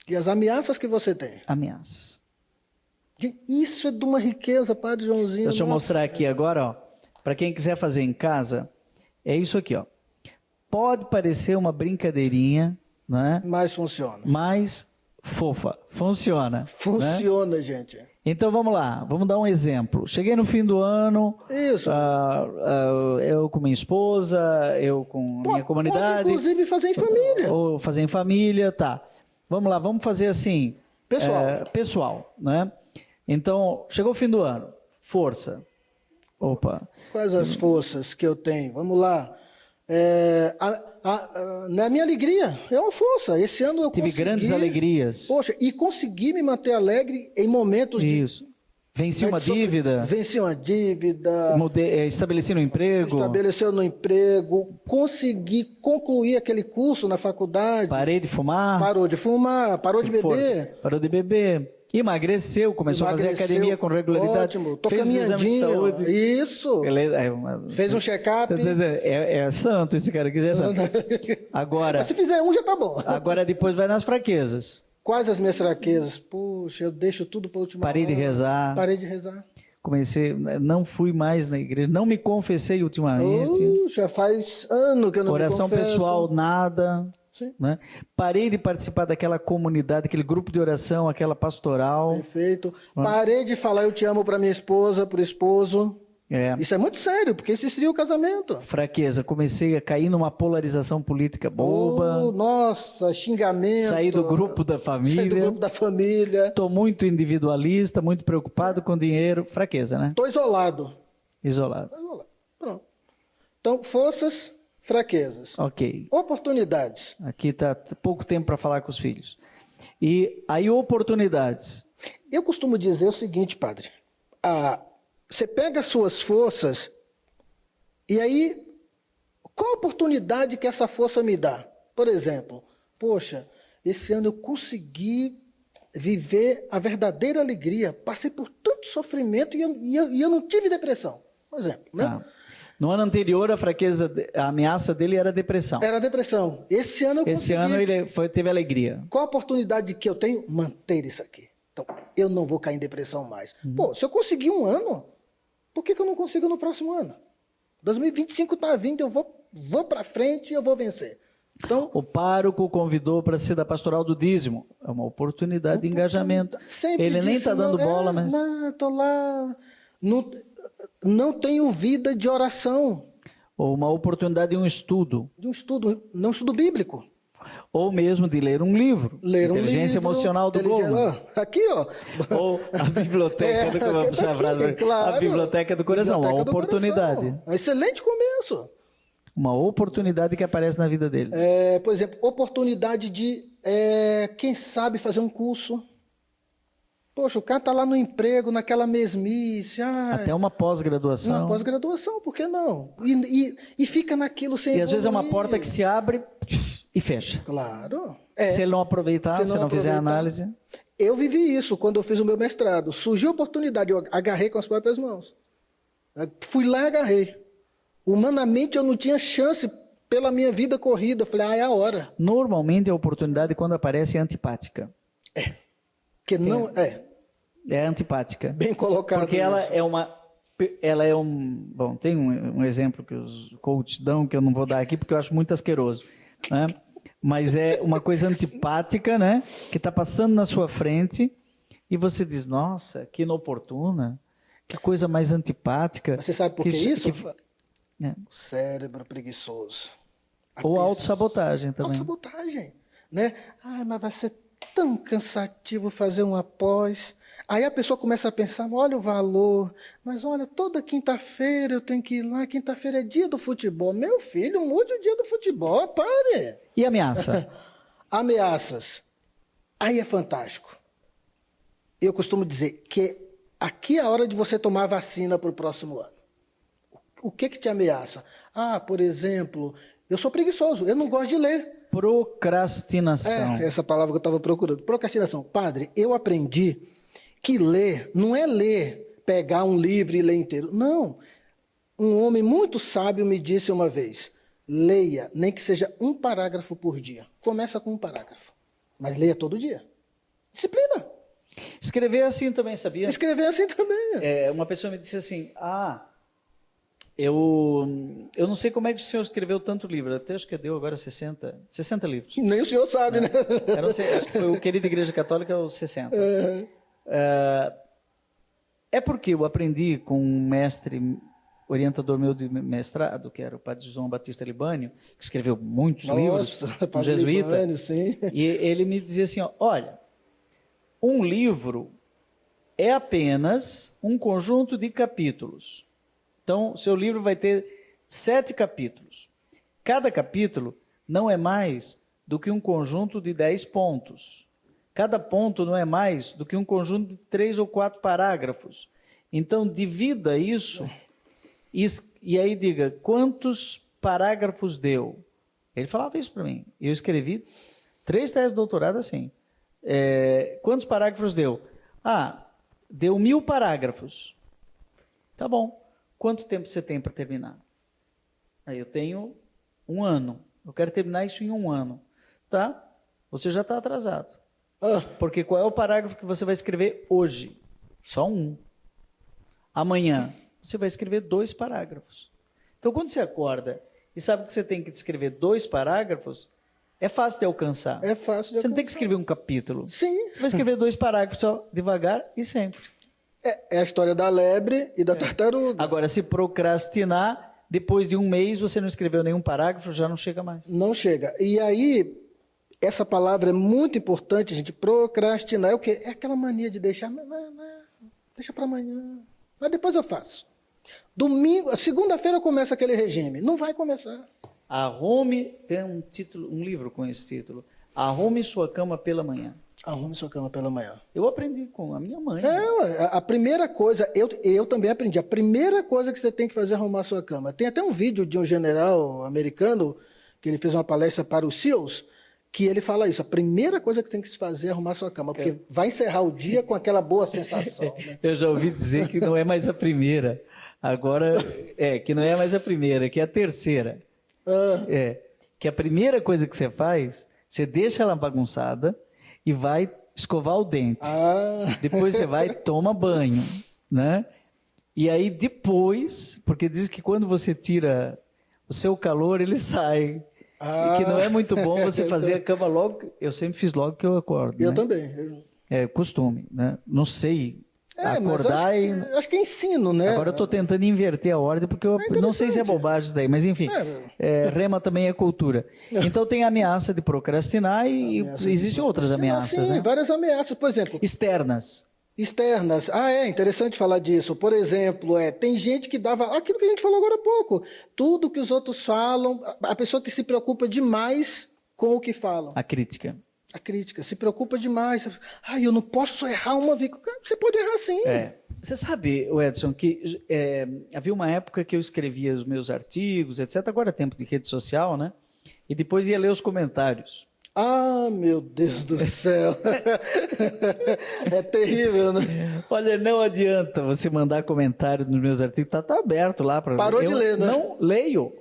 E as ameaças que você tem. ameaças. Isso é de uma riqueza, Padre Joãozinho. Deixa eu nossa. mostrar aqui agora, ó. Para quem quiser fazer em casa, é isso aqui, ó. Pode parecer uma brincadeirinha, né? Mas funciona. Mas fofa, funciona. Né? Funciona, gente. Então vamos lá, vamos dar um exemplo. Cheguei no fim do ano, Isso. eu com minha esposa, eu com minha comunidade. Pode, inclusive, fazer em família. Ou fazer em família, tá. Vamos lá, vamos fazer assim. Pessoal. Pessoal, né? Então, chegou o fim do ano, força. Opa. Quais as forças que eu tenho? Vamos lá. Na minha alegria, é uma força. Esse ano eu Tive consegui... grandes alegrias. Poxa, e consegui me manter alegre em momentos de... Isso. Venci uma dívida. Venci uma dívida. Estabeleci um emprego. Estabeleceu no emprego. Consegui concluir aquele curso na faculdade. Parei de fumar. Parou de fumar, parou de beber. Parou de beber. Emagreceu, começou a fazer academia com regularidade. Ótimo, tô fez o exame de caminhadinho. saúde. Isso. Fez um check-up. É santo esse cara aqui, já é santo. Agora, Mas se fizer um, já tá bom. agora depois vai nas fraquezas. Quais as minhas fraquezas? Puxa, eu deixo tudo para a última Parei de hora. rezar. Parei de rezar. Comecei, não fui mais na igreja, não me confessei ultimamente. Já faz ano que eu não Oração me confesso. pessoal, nada. Sim. Né? Parei de participar daquela comunidade, aquele grupo de oração, aquela pastoral. Perfeito. Parei de falar eu te amo para minha esposa, para o esposo. Isso é muito sério, porque isso seria o casamento. Fraqueza, comecei a cair numa polarização política boba. Nossa, xingamento. Saí do grupo da família. Saí do grupo da família. Estou muito individualista, muito preocupado com dinheiro. Fraqueza, né? Estou isolado. Isolado. Pronto. Então, forças, fraquezas. Ok. Oportunidades. Aqui está pouco tempo para falar com os filhos. E aí, oportunidades. Eu costumo dizer o seguinte, padre. Você pega as suas forças e aí, qual a oportunidade que essa força me dá? Por exemplo, poxa, esse ano eu consegui viver a verdadeira alegria. Passei por tanto sofrimento e eu não tive depressão, por exemplo. Né? No ano anterior, a fraqueza, a ameaça dele era a depressão. Era depressão. Esse ano eu consegui. Esse ano ele teve alegria. Qual a oportunidade que eu tenho? Manter isso aqui. Então, eu não vou cair em depressão mais. Pô, se eu conseguir um ano, por que eu não consigo no próximo ano? 2025 está vindo, eu vou para frente e eu vou vencer. Então, o pároco convidou para ser da pastoral do dízimo. É uma oportunidade de engajamento. Ele nem está dando bola, mas... Não, estou lá... Não tenho vida de oração. Ou uma oportunidade de um estudo. De um estudo, não estudo bíblico. Ou mesmo de ler um livro. Ler um Inteligência livro, emocional do Goleman. Aqui, ó. Ou a biblioteca a biblioteca do coração, uma oportunidade. Um excelente começo. Uma oportunidade que aparece na vida dele. Por exemplo, oportunidade de, quem sabe, fazer um curso. Poxa, o cara está lá no emprego, naquela mesmice. Até uma pós-graduação. Uma pós-graduação, por que não? E fica naquilo sem evoluir. Às vezes é uma porta que se abre e fecha. Claro. Se ele não aproveitar, se não fizer análise. Eu vivi isso quando eu fiz o meu mestrado. Surgiu a oportunidade, eu agarrei com as próprias mãos. Fui lá e agarrei. Humanamente eu não tinha chance pela minha vida corrida, eu falei, é a hora. Normalmente a oportunidade, quando aparece, é antipática. Porque não É antipática. bem colocado. Porque ela é um... Bom, tem um exemplo que os coaches dão, que eu não vou dar aqui, porque eu acho muito asqueroso, né? Mas é uma coisa antipática, né? Que está passando na sua frente e você diz, nossa, que inoportuna, que coisa mais antipática. Você sabe por que isso? É. O cérebro preguiçoso. Ou autossabotagem também. Autossabotagem, né? Mas vai ser tão cansativo fazer uma pós. Aí a pessoa começa a pensar, olha o valor, mas olha, toda quinta-feira eu tenho que ir lá, quinta-feira é dia do futebol. Meu filho, mude o dia do futebol, pare. E ameaça? Ameaças. Aí é fantástico. Eu costumo dizer que aqui é a hora de você tomar vacina para o próximo ano. O que te ameaça? Por exemplo, eu sou preguiçoso, eu não gosto de ler. Procrastinação. Essa palavra que eu estava procurando. Procrastinação. Padre, eu aprendi que ler não é ler, pegar um livro e ler inteiro. Não. Um homem muito sábio me disse uma vez, leia, nem que seja um parágrafo por dia. Começa com um parágrafo, mas leia todo dia. Disciplina. Escrever é assim também, sabia? Escrever assim também. Uma pessoa me disse assim, eu não sei como é que o senhor escreveu tanto livro, até acho que deu agora 60 livros. Nem o senhor sabe, né? Eu não sei, acho que foi o Querido Igreja Católica, os 60. É porque eu aprendi com um mestre, orientador meu de mestrado, que era o padre João Batista Libânio, que escreveu muitos livros, um jesuíta, Libânio, sim. e ele me dizia assim, olha, um livro é apenas um conjunto de capítulos. Então, seu livro vai ter 7 capítulos. Cada capítulo não é mais do que um conjunto de 10 pontos. Cada ponto não é mais do que um conjunto de 3 ou 4 parágrafos. Então, divida isso e aí diga, quantos parágrafos deu? Ele falava isso para mim. Eu escrevi 3 teses de doutorado assim. Quantos parágrafos deu? Deu 1000 parágrafos. Tá bom. Quanto tempo você tem para terminar? Aí eu tenho 1 ano. Eu quero terminar isso em 1 ano. Tá? Você já está atrasado. Porque qual é o parágrafo que você vai escrever hoje? Só 1. Amanhã, você vai escrever 2 parágrafos. Então, quando você acorda e sabe que você tem que escrever 2 parágrafos, é fácil de alcançar. É fácil de alcançar. Você não tem que escrever um capítulo. Sim. Você vai escrever 2 parágrafos só, devagar e sempre. É a história da lebre e da tartaruga. Agora, se procrastinar, depois de 1 mês você não escreveu nenhum parágrafo, já não chega mais. Não chega. E aí, essa palavra é muito importante, gente. Procrastinar é o quê? É aquela mania de deixar, deixa para amanhã. Mas depois eu faço. Segunda-feira começa aquele regime. Não vai começar. Arrume, tem um livro com esse título. Arrume sua cama pela manhã. Arrume sua cama pela manhã. Eu aprendi com a minha mãe. A primeira coisa, eu também aprendi, a primeira coisa que você tem que fazer é arrumar sua cama. Tem até um vídeo de um general americano, que ele fez uma palestra para os SEALs, que ele fala isso, a primeira coisa que você tem que fazer é arrumar sua cama, porque vai encerrar o dia com aquela boa sensação. Né? Eu já ouvi dizer que não é mais a primeira. Agora, que não é mais a primeira, que é a terceira. Que a primeira coisa que você faz, você deixa ela bagunçada e vai escovar o dente. Depois você vai, toma banho, né? E aí depois, porque diz que quando você tira o seu calor, ele sai. E que não é muito bom você fazer a cama logo. Eu sempre fiz logo que eu acordo. Eu né? também. É costume, né? Não sei acordar acho que é ensino, né? Agora eu estou tentando inverter a ordem, porque eu não sei se é bobagem isso daí, mas enfim, rema também é cultura. Então tem a ameaça de procrastinar e existem outras ameaças, sim, né? Várias ameaças, por exemplo. Externas. É interessante falar disso. Por exemplo, tem gente que dava aquilo que a gente falou agora há pouco. Tudo que os outros falam, a pessoa que se preocupa demais com o que falam. A crítica. A crítica, se preocupa demais. Eu não posso errar uma vez. Você pode errar sim. Você sabe, Edson, que havia uma época que eu escrevia os meus artigos, etc. Agora é tempo de rede social, né? E depois ia ler os comentários. Ah, meu Deus do céu. É terrível, né? Olha, não adianta você mandar comentário nos meus artigos, tá aberto lá para Parou de ler, né? Não leio.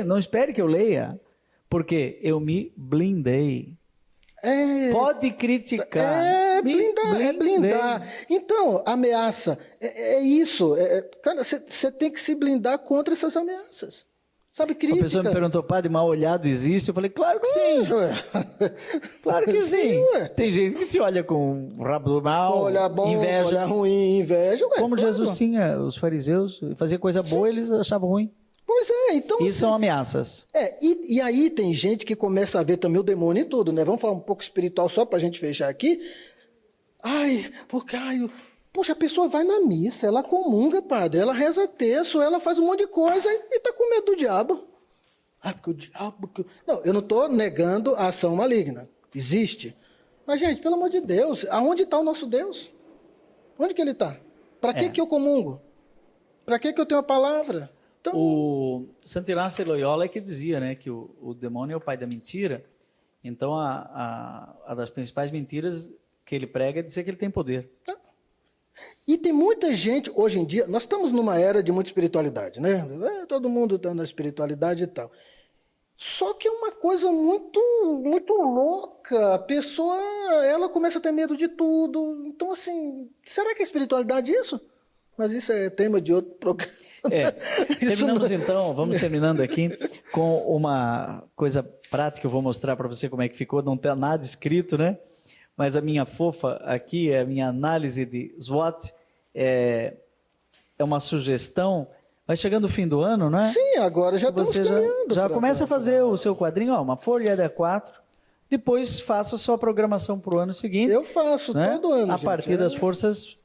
Não espere que eu leia, porque eu me blindei. Pode criticar. Blindar. Então, ameaça. É isso. Cara, você tem que se blindar contra essas ameaças. Sabe, crítica. A pessoa me perguntou, padre, mal olhado existe? Eu falei, claro que sim. Claro que sim. Tem gente que te olha com o rabo do mal, olha bom, inveja. olha ruim, inveja. Como Jesus tinha, os fariseus, fazia coisa boa, eles achavam ruim. Pois é, então... Isso são ameaças. E aí tem gente que começa a ver também o demônio em tudo, né? Vamos falar um pouco espiritual só para a gente fechar aqui. Poxa, a pessoa vai na missa, ela comunga, padre, ela reza terço, ela faz um monte de coisa e está com medo do diabo. Porque o diabo... Não, eu não estou negando a ação maligna. Existe. Mas, gente, pelo amor de Deus, aonde está o nosso Deus? Onde que ele está? Para que eu comungo? Para que eu tenho a palavra? Então... O Santo Inácio de Loyola é que dizia, né, que o demônio é o pai da mentira. Então, a das principais mentiras que ele prega é dizer que ele tem poder. E tem muita gente, hoje em dia, nós estamos numa era de muita espiritualidade, né? Todo mundo dando a espiritualidade e tal. Só que é uma coisa muito, muito louca. A pessoa, ela começa a ter medo de tudo. Então, assim, será que é espiritualidade isso? Mas isso é tema de outro programa. Terminamos então, vamos terminando aqui com uma coisa prática. Eu vou mostrar para você como é que ficou. Não tem nada escrito, né? Mas a minha fofa aqui, a minha análise de SWOT é uma sugestão. Vai chegando o fim do ano, não é? Sim, agora já estamos caminhando. Já começa a fazer o seu quadrinho, uma folha de A4. Depois faça a sua programação para o ano seguinte. Eu faço todo ano, a partir das forças,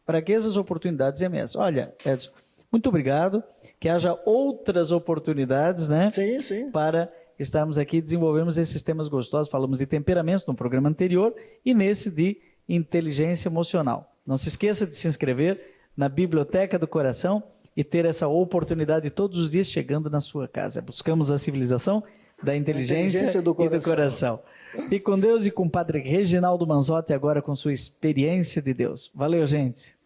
fraquezas, oportunidades e ameaças. Olha, Edson, muito obrigado. Que haja outras oportunidades, né? Sim. Para estarmos aqui, desenvolvemos esses temas gostosos. Falamos de temperamentos no programa anterior e nesse de inteligência emocional. Não se esqueça de se inscrever na Biblioteca do Coração e ter essa oportunidade todos os dias chegando na sua casa. Buscamos a civilização da inteligência e do coração. Fique com Deus e com o Padre Reginaldo Manzotti agora com sua experiência de Deus. Valeu, gente!